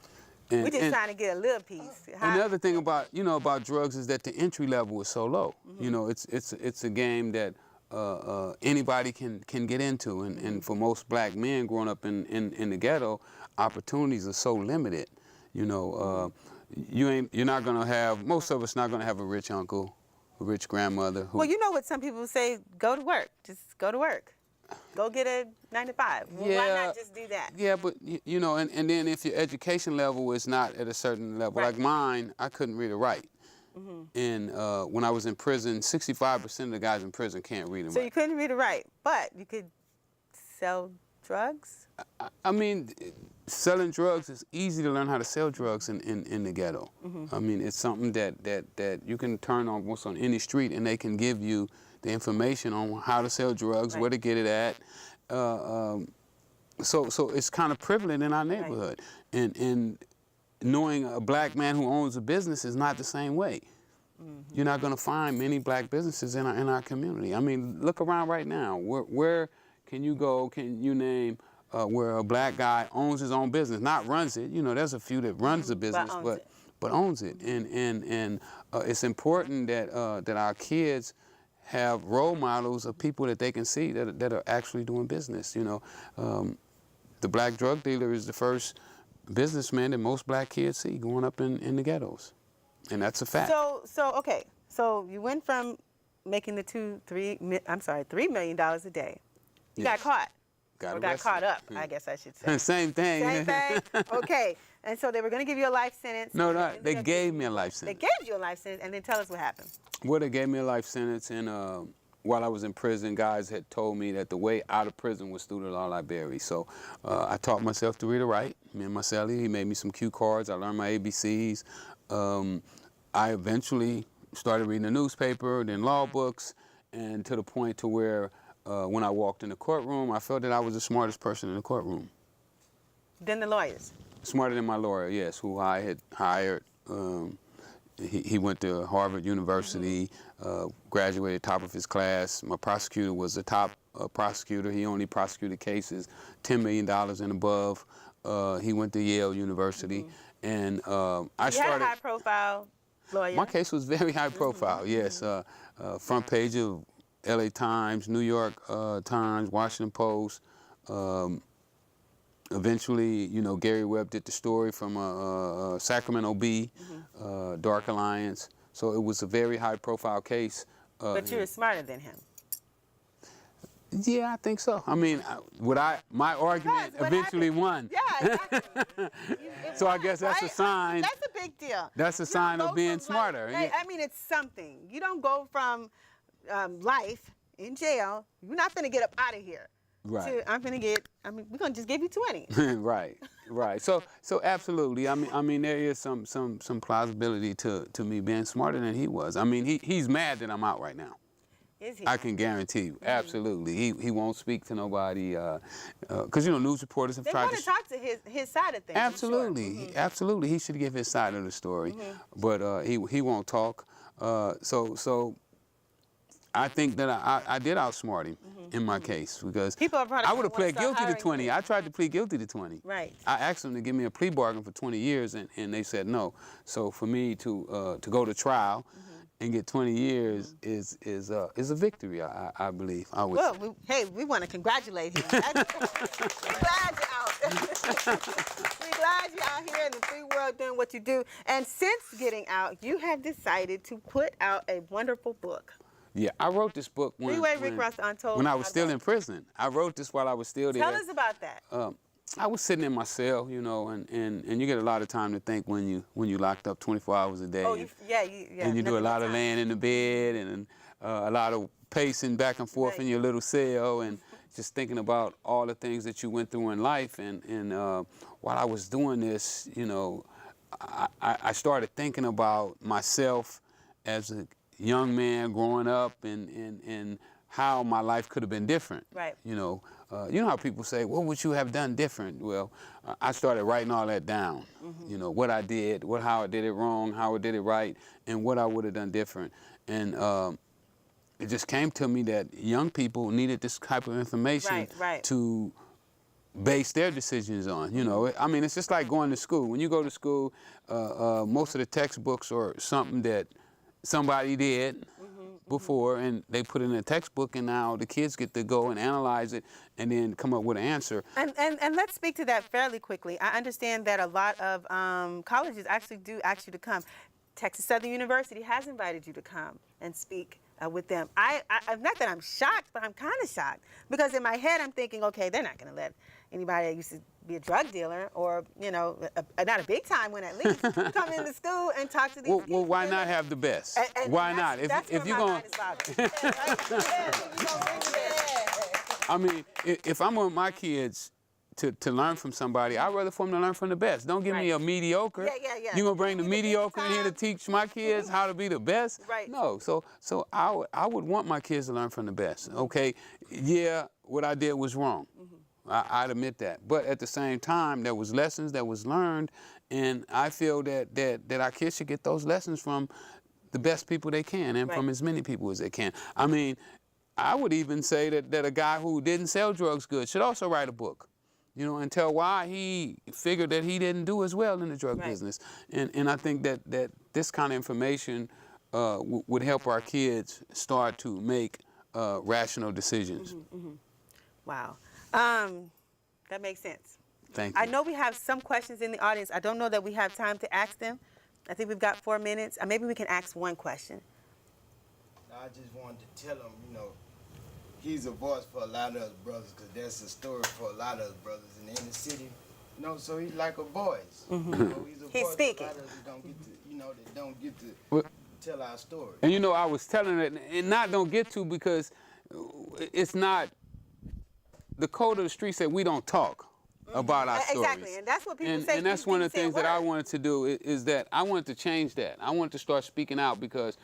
And, We're just and- trying to get a little piece. And the other thing about, you know, about drugs is that the entry level is so low. You know, it's a game that anybody can get into, and for most black men growing up in the ghetto, opportunities are so limited. You know, you're not gonna have, most of us not gonna have a rich uncle, a rich grandmother. Who, Well, you know what some people say, go to work. Just go to work. Go get a 9 to 5. Well, why Yeah. not just do that? Yeah, but you know, and then if your education level is not at a certain level, Right. like mine, I couldn't read or write. And when I was in prison, 65% of the guys in prison can't read and So write. you couldn't read or write, but you could sell drugs? I mean, selling drugs is easy to learn how to sell drugs in the ghetto. I mean, it's something that you can turn almost on any street, and they can give you the information on how to sell drugs, where to get it at. So it's kind of prevalent in our neighborhood. And knowing a black man who owns a business is not the same way. You're not going to find many black businesses in our community. I mean, look around right now. Where can you go? Can you name where a black guy owns his own business, not runs it? You know, there's a few that runs the business, but owns it. And it's important that our kids have role models of people that they can see that are actually doing business. You know, the black drug dealer is the first businessman that most black kids see growing up in the ghettos, and that's a fact. Okay. So you went from making the $3 million a day. You got caught. got or got arrested. caught up, I guess I should say. Same thing. Same thing? Okay. And so they were going to give you a life sentence. No, they gave me a life sentence. They gave you a life sentence, and then tell us what happened. Well, they gave me a life sentence, and while I was in prison, guys had told me that the way out of prison was through the law library. So I taught myself to read and write. Me and my cellie, he made me some cue cards. I learned my ABCs. I eventually started reading the newspaper, then law books, and to the point to where when I walked in the courtroom, I felt that I was the smartest person in the courtroom. Then the lawyers. Smarter than my lawyer, yes, who I had hired. He went to Harvard University, graduated top of his class. My prosecutor was the top prosecutor. He only prosecuted cases $10 million and above. He went to Yale University, and I started. You had a high-profile lawyer. My case was very high profile, yes. Front page of LA Times, New York Times, Washington Post. Eventually, you know, Gary Webb did the story from Sacramento Bee, Dark Alliance. So it was a very high profile case. But you were smarter than him. Yeah, I think so. I mean, my argument eventually won. Yeah, exactly. So I guess that's a sign. That's a big deal. That's a sign of being smarter. I mean, it's something. You don't go from life in jail. You're not going to get up out of here. Right. We're going to just give you 20. Right. So absolutely. I mean, there is some plausibility to me being smarter than he was. I mean, he's mad that I'm out right now. Is he? I can guarantee you, absolutely. He won't speak to nobody, because you know news reporters have tried to. They want to talk to his side of things. Absolutely, absolutely. He should give his side of the story, but he won't talk. So I think that I did outsmart him in my case because I would have pled guilty to 20. I tried to plead guilty to 20. Right. I asked them to give me a plea bargain for 20 years, and they said no. So for me to go to trial and get 20 years is a victory, I believe. Well, we want to congratulate him. We're glad you're out. We're glad you're out here in the free world doing what you do. And since getting out, you have decided to put out a wonderful book. Yeah, I wrote this book when I was still in prison. I wrote this while I was still there. Tell us about that. I was sitting in my cell, you know, and you get a lot of time to think when you locked up 24 hours a day. Oh, and you do a lot of laying in the bed and a lot of pacing back and forth in your little cell and just thinking about all the things that you went through in life. And while I was doing this, you know, I started thinking about myself as a young man growing up and how my life could have been different. Right. You know how people say, what would you have done different? Well, I started writing all that down. You know, what I did, how I did it wrong, how I did it right, and what I would have done different. And it just came to me that young people needed this type of information to base their decisions on. You know, I mean, it's just like going to school. When you go to school, most of the textbooks are something that somebody did before and they put it in a textbook, and now the kids get to go and analyze it and then come up with an answer. And let's speak to that fairly quickly. I understand that a lot of colleges actually do ask you to come. Texas Southern University has invited you to come and speak with them. Not that I'm shocked, but I'm kind of shocked because in my head I'm thinking, okay, they're not going to let anybody that used to be a drug dealer or, you know, not a big time one at least, come into school and talk to these kids. Well, why not have the best? Why not? If you're going I mean, if I'm with my kids to learn from somebody, I'd rather for them to learn from the best. Don't give me a mediocre. Yeah. You're going to bring the mediocre in here to teach my kids how to be the best? Right. No. So I would want my kids to learn from the best. Okay, yeah, what I did was wrong. I'd admit that. But at the same time, there was lessons that was learned, and I feel that our kids should get those lessons from the best people they can and from as many people as they can. I mean, I would even say that a guy who didn't sell drugs good should also write a book, you know, and tell why he figured that he didn't do as well in the drug business. And I think that this kind of information would help our kids start to make rational decisions. Wow. That makes sense. Thank you. I know we have some questions in the audience. I don't know that we have time to ask them. I think we've got 4 minutes. Maybe we can ask one question. I just wanted to tell them, you know, he's a voice for a lot of us brothers, because that's a story for a lot of us brothers in the inner city. You know, so he's like a voice. You know, he's a He's voice speaking. for a lot of us that don't get to, you know, that don't get to Well, tell our story. and you know, I was telling it, and not don't get to because it's not, the code of the street said we don't talk about our stories. Exactly, and that's what people say. And that's one of the things that I wanted to do is that I wanted to change that. I wanted to start speaking out because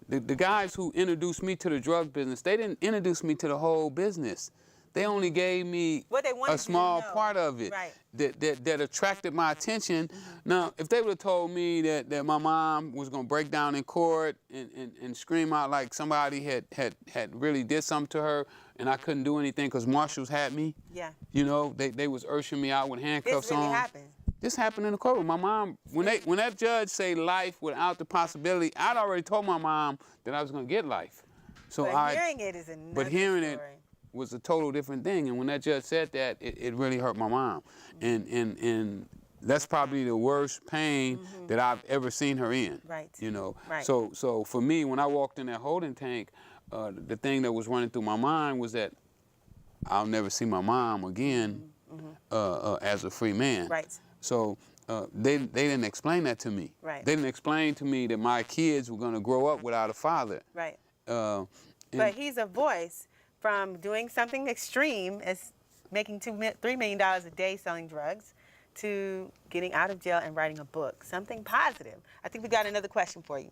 the guys who introduced me to the drug business, they didn't introduce me to the whole business. They only gave me What they wanted a small you to know. part of it Right. that attracted my attention. Now, if they would have told me that my mom was going to break down in court and scream out like somebody had really did something to her and I couldn't do anything because marshals had me, Yeah. you know, they was urging me out with handcuffs This really on. happened. This happened in the courtroom. My mom, when that judge say life without the possibility, I'd already told my mom that I was going to get life. So But hearing it is another hearing story. it was a total different thing. And when that judge said that, it really hurt my mom. And that's probably the worst pain that I've ever seen her in. Right. You know. Right. So for me, when I walked in that holding tank, the thing that was running through my mind was that I'll never see my mom again as a free man. Right. So they didn't explain that to me. Right. They didn't explain to me that my kids were going to grow up without a father. Right. And But he's a voice from doing something extreme as making $3 million a day selling drugs to getting out of jail and writing a book, something positive. I think we got another question for you.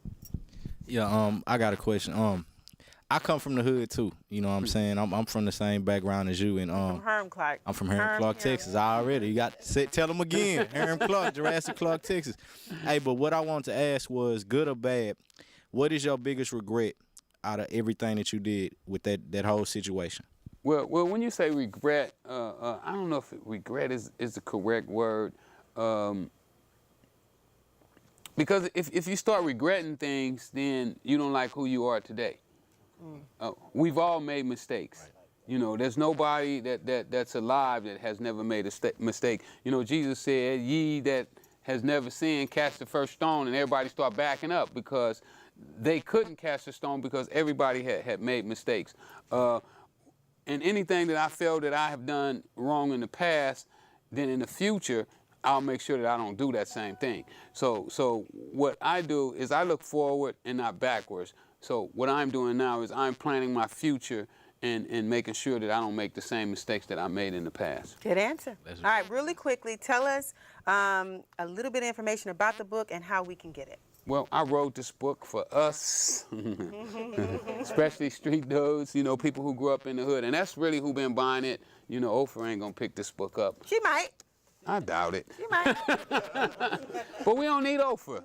Yeah, I got a question. I come from the hood too. You know what I'm saying? I'm from the same background as you, and From Herm Clark. I'm from Herm Clark, Texas. Already, you got tell them again. Herm Clark, Jurassic Clark, Texas. Hey, but what I wanted to ask was, good or bad, what is your biggest regret out of everything that you did with that whole situation? Well, when you say regret, I don't know if regret is the correct word. Because if you start regretting things, then you don't like who you are today. We've all made mistakes. You know, there's nobody that's alive that has never made a mistake. You know, Jesus said, "Ye that has never sinned, cast the first stone," and everybody start backing up because they couldn't cast a stone because everybody had made mistakes. And anything that I feel that I have done wrong in the past, then in the future, I'll make sure that I don't do that same thing. So what I do is I look forward and not backwards. So what I'm doing now is I'm planning my future and making sure that I don't make the same mistakes that I made in the past. Good answer. All right, really quickly, tell us a little bit of information about the book and how we can get it. Well, I wrote this book for us, especially street dudes, you know, people who grew up in the hood. And that's really who been buying it. You know, Oprah ain't gonna pick this book up. She might. I doubt it. She might. But we don't need Oprah.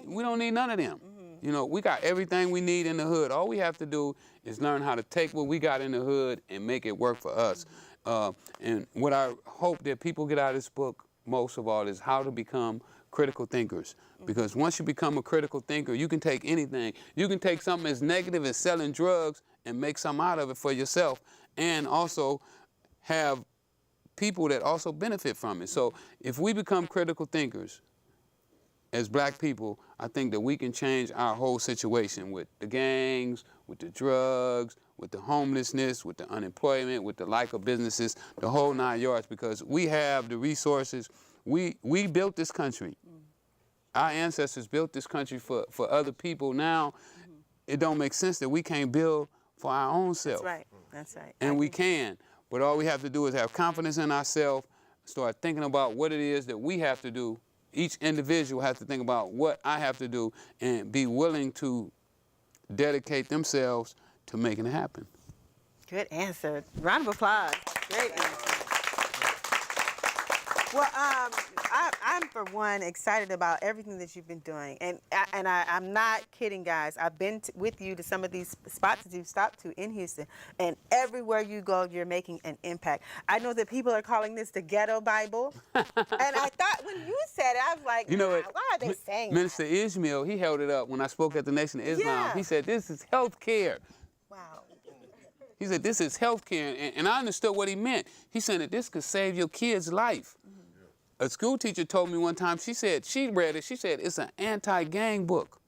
We don't need none of them. You know, we got everything we need in the hood. All we have to do is learn how to take what we got in the hood and make it work for us. And what I hope that people get out of this book, most of all, is how to become critical thinkers. Because once you become a critical thinker, you can take anything. You can take something as negative as selling drugs and make something out of it for yourself, and also have people that also benefit from it. So if we become critical thinkers as black people, I think that we can change our whole situation with the gangs, with the drugs, with the homelessness, with the unemployment, with the lack of businesses, the whole 9 yards, because we have the resources. We built this country. Our ancestors built this country for other people. Now, it don't make sense that we can't build for our own self. That's right. That's right. And we can. But all we have to do is have confidence in ourselves, start thinking about what it is that we have to do. Each individual has to think about what I have to do and be willing to dedicate themselves to making it happen. Good answer. Round of applause. Great answer. Well, I'm for one excited about everything that you've been doing, and I'm not kidding, guys. I've been with you to some of these spots that you've stopped to in Houston, and everywhere you go, you're making an impact. I know that people are calling this the Ghetto Bible, and I thought when you said it, I was like, you know what? Why are they saying Minister Ishmael, he held it up when I spoke at the Nation of Islam. Yeah. He said, "This is health care." Wow. He said, "This is health care," and I understood what he meant. He said that this could save your kid's life. A school teacher told me one time, she said, she read it, she said, it's an anti-gang book.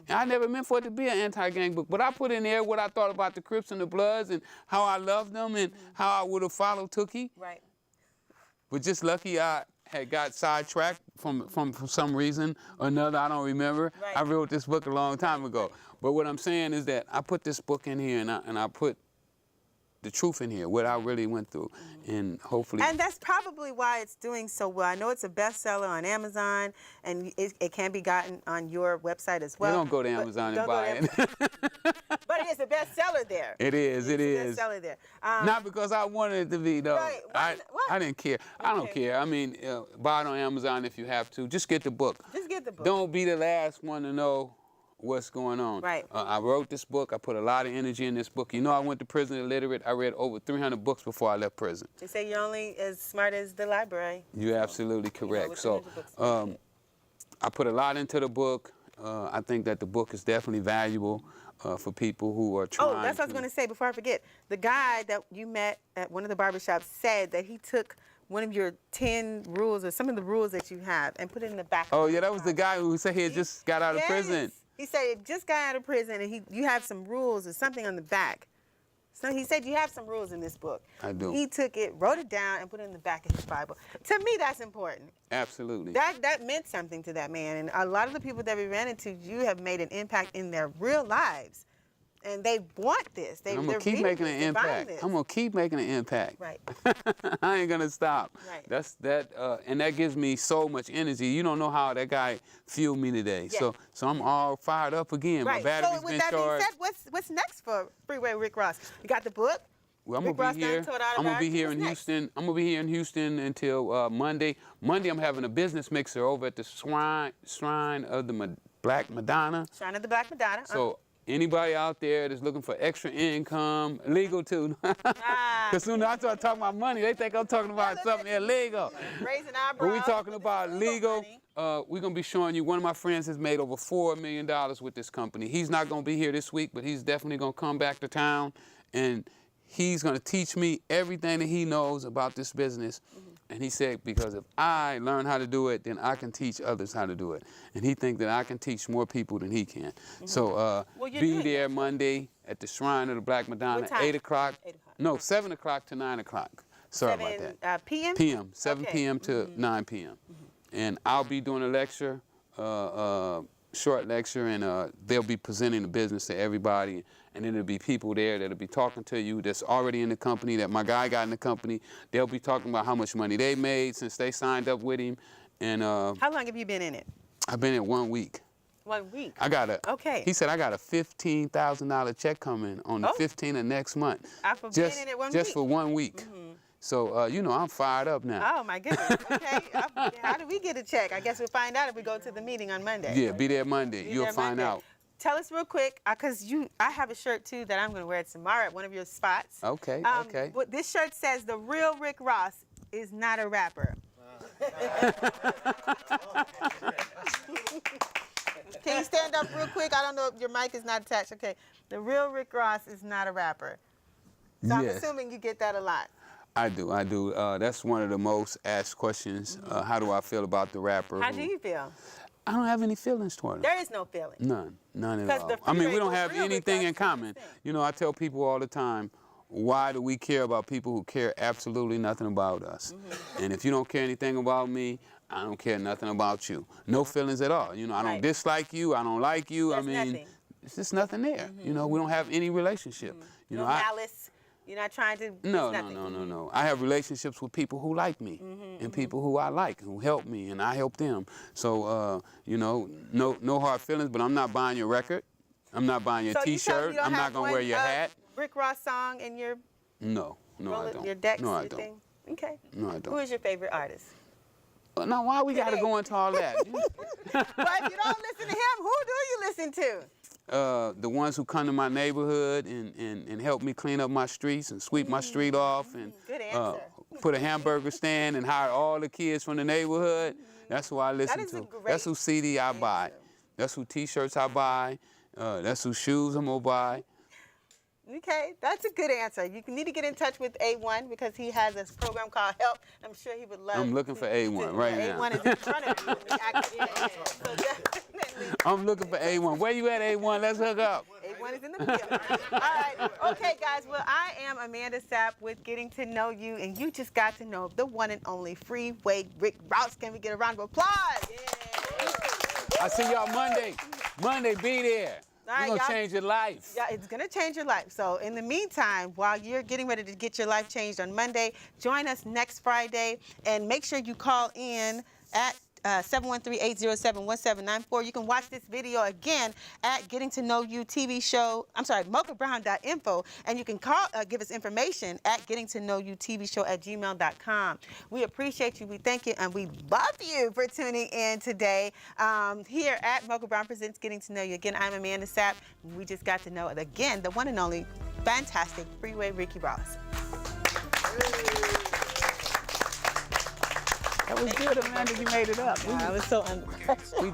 And I never meant for it to be an anti-gang book, but I put in there what I thought about the Crips and the Bloods and how I loved them and how I would have followed Tookie. Right. But just lucky I had got sidetracked from some reason or another, I don't remember. Right. I wrote this book a long time ago. But what I'm saying is that I put this book in here and I put the truth in here, what I really went through, and hopefully. And that's probably why it's doing so well. I know it's a bestseller on Amazon, and it can be gotten on your website as well. You don't go to Amazon and buy it. But it is a bestseller there. It is. It is. It's a bestseller there. Not because I wanted it to be, though. Right. I didn't care. I don't care. I mean, buy it on Amazon if you have to. Just get the book. Just get the book. Don't be the last one to know what's going on. Right. I wrote this book. I put a lot of energy in this book. You know, I went to prison illiterate. I read over 300 books before I left prison. They say you're only as smart as the library. You're absolutely correct. So I put a lot into the book. I think that the book is definitely valuable for people who are trying. Oh, that's what I was going to say before I forget. The guy that you met at one of the barbershops said that he took one of your 10 rules or some of the rules that you have and put it in the back. Oh, yeah, that was the guy who said he had just got out of prison. He said he just got out of prison and you have some rules or something on the back. So he said you have some rules in this book. I do. He took it, wrote it down, and put it in the back of his Bible. To me, that's important. Absolutely. That meant something to that man. And a lot of the people that we ran into, you have made an impact in their real lives. And they want this. I'm going to keep making an impact. I'm going to keep making an impact. Right. I ain't going to stop. Right. And that gives me so much energy. You don't know how that guy fueled me today. Yeah. So I'm all fired up again. Right. My battery's so with been that charged. being said, what's next for Freeway Rick Ross? You got the book? Well, I'm gonna be here. I'm gonna be here in Houston. I'm gonna be here in Houston until Monday. Monday, I'm having a business mixer over at the Shrine of the Black Madonna. Shrine of the Black Madonna. So anybody out there that's looking for extra income, legal too. Because soon as I start talking about money, they think I'm talking about something illegal. Raising eyebrows. But we talking about legal. We're gonna be showing you. One of my friends has made over $4 million with this company. He's not gonna be here this week, but he's definitely gonna come back to town and he's going to teach me everything that he knows about this business. And he said, because if I learn how to do it, then I can teach others how to do it. And he thinks that I can teach more people than he can. So be there Monday at the Shrine of the Black Madonna, 8 o'clock. No, 7 o'clock to 9 o'clock. Sorry about that. p.m.? p.m., 7 p.m. to 9 p.m. And I'll be doing a lecture, short lecture, and they'll be presenting the business to everybody. And then there'll be people there that'll be talking to you that's already in the company, that my guy got in the company. They'll be talking about how much money they made since they signed up with him. And how long have you been in it? I've been in 1 week. 1 week? I got Okay. He said I got a $15,000 check coming on the 15th of next month. After being in it 1 week? Just for 1 week. So, you know, I'm fired up now. Oh, my goodness. Okay. How do we get a check? I guess we'll find out if we go to the meeting on Monday. Yeah, be there Monday. You'll find out. Tell us real quick, because I have a shirt, too, that I'm going to wear tomorrow at one of your spots. Okay, okay. But this shirt says, the real Rick Ross is not a rapper. Can you stand up real quick? I don't know if your mic is not attached. Okay. The real Rick Ross is not a rapper. So I'm assuming you get that a lot. I do. That's one of the most asked questions. How do I feel about the rapper? How do you feel? I don't have any feelings toward him. There is no feeling. None at all. I mean, we don't have anything in common. You know, I tell people all the time, why do we care about people who care absolutely nothing about us? And if you don't care anything about me, I don't care nothing about you. No feelings at all. You know, I don't dislike you. I don't like you. There's I mean, nothing. It's just nothing there. You know, we don't have any relationship. You know, no malice. You're not trying to. No. I have relationships with people who like me and people who I like, who help me, and I help them. So, you know, no hard feelings, but I'm not buying your record. I'm not buying your T-shirt. I'm not going to wear your hat. Rick Ross song in your. No, I don't. Your decks, no, I your don't. thing? Okay. No, I don't. Who is your favorite artist? Now, why we got to go into all that? Well, if you don't listen to him, who do you listen to? The ones who come to my neighborhood and help me clean up my streets and sweep my street off and put a hamburger stand and hire all the kids from the neighborhood. That's who I listen to. That's who CD I buy. That's who T-shirts I buy. That's who shoes I'm gonna buy. Okay, that's a good answer. You need to get in touch with A1 because he has this program called Help. I'm sure he would love. I'm looking for A1 right now. A1 is in front of you. So definitely. I'm looking for A1. Where you at, A1? Let's hook up. A1 is in the field. All right. Okay, guys. Well, I am Amanda Sapp with Getting to Know You, and you just got to know the one and only Freeway Rick Rouse. Can we get a round of applause? I see y'all Monday. Monday, be there. All right, We're going to change your life. Yeah, it's going to change your life. So in the meantime, while you're getting ready to get your life changed on Monday, join us next Friday and make sure you call in at 713-807-1794. You can watch this video again at Getting to Know You TV show. I'm sorry, mochabrown.info. And you can call, give us information at Getting to Know You TV show at gmail.com. We appreciate you. We thank you. And we love you for tuning in today here at Mocha Brown Presents Getting to Know You. Again, I'm Amanda Sapp. We just got to know, again, the one and only fantastic Freeway Ricky Ross. That was good, Amanda. You made it up. I was so under pressure.